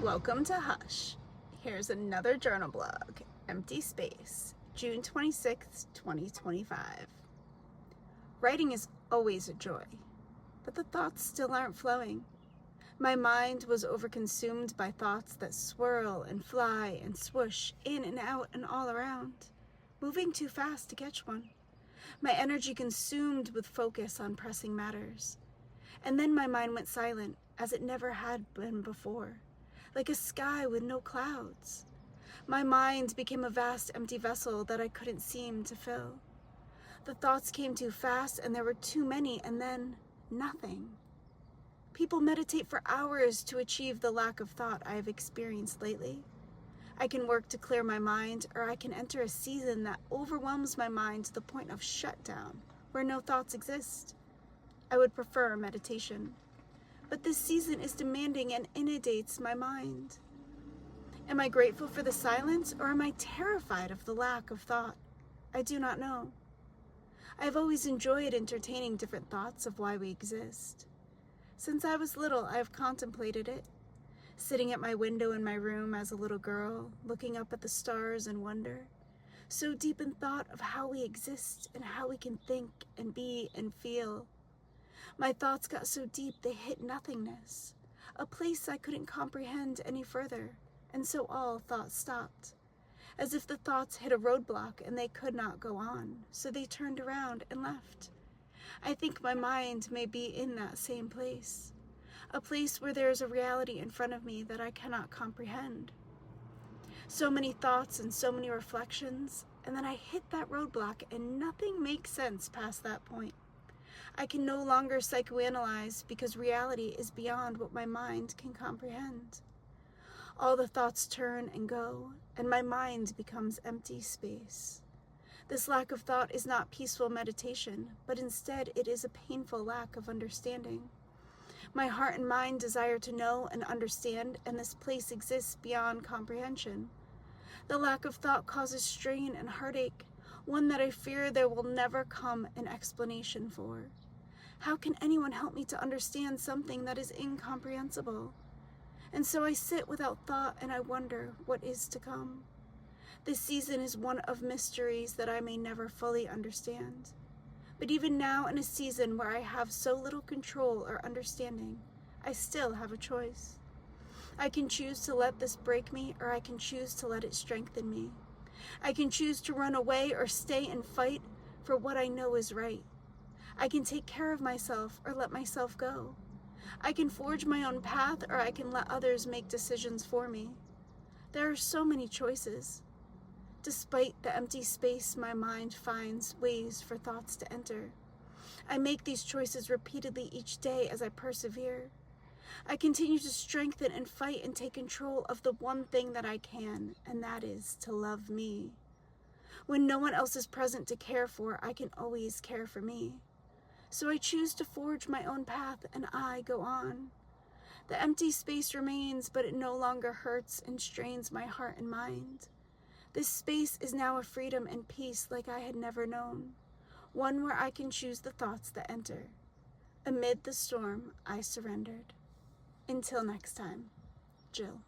Welcome to Hush. Here's another journal blog, Empty Space, June 26th, 2025. Writing is always a joy, but the thoughts still aren't flowing. My mind was overconsumed by thoughts that swirl and fly and swoosh in and out and all around, moving too fast to catch one. My energy consumed with focus on pressing matters. And then my mind went silent, as it never had been before, like a sky with no clouds. My mind became a vast empty vessel that I couldn't seem to fill. The thoughts came too fast, and there were too many, and then nothing. People meditate for hours to achieve the lack of thought I have experienced lately. I can work to clear my mind, or I can enter a season that overwhelms my mind to the point of shutdown, where no thoughts exist. I would prefer meditation, but this season is demanding and inundates my mind. Am I grateful for the silence, or am I terrified of the lack of thought? I do not know. I have always enjoyed entertaining different thoughts of why we exist. Since I was little, I have contemplated it, sitting at my window in my room as a little girl, looking up at the stars in wonder, so deep in thought of how we exist and how we can think and be and feel. My thoughts got so deep they hit nothingness, a place I couldn't comprehend any further, and so all thought stopped, as if the thoughts hit a roadblock and they could not go on, so they turned around and left. I think my mind may be in that same place, a place where there is a reality in front of me that I cannot comprehend. So many thoughts and so many reflections, and then I hit that roadblock and nothing makes sense past that point. I can no longer psychoanalyze because reality is beyond what my mind can comprehend. All the thoughts turn and go, and my mind becomes empty space. This lack of thought is not peaceful meditation, but instead it is a painful lack of understanding. My heart and mind desire to know and understand, and this place exists beyond comprehension. The lack of thought causes strain and heartache, one that I fear there will never come an explanation for. How can anyone help me to understand something that is incomprehensible? And so I sit without thought and I wonder what is to come. This season is one of mysteries that I may never fully understand. But even now, in a season where I have so little control or understanding, I still have a choice. I can choose to let this break me, or I can choose to let it strengthen me. I can choose to run away or stay and fight for what I know is right. I can take care of myself or let myself go. I can forge my own path, or I can let others make decisions for me. There are so many choices. Despite the empty space, my mind finds ways for thoughts to enter. I make these choices repeatedly each day as I persevere. I continue to strengthen and fight and take control of the one thing that I can, and that is to love me. When no one else is present to care for, I can always care for me. So I choose to forge my own path, and I go on. The empty space remains, but it no longer hurts and strains my heart and mind. This space is now a freedom and peace like I had never known, one where I can choose the thoughts that enter. Amid the storm, I surrendered. Until next time, Jill.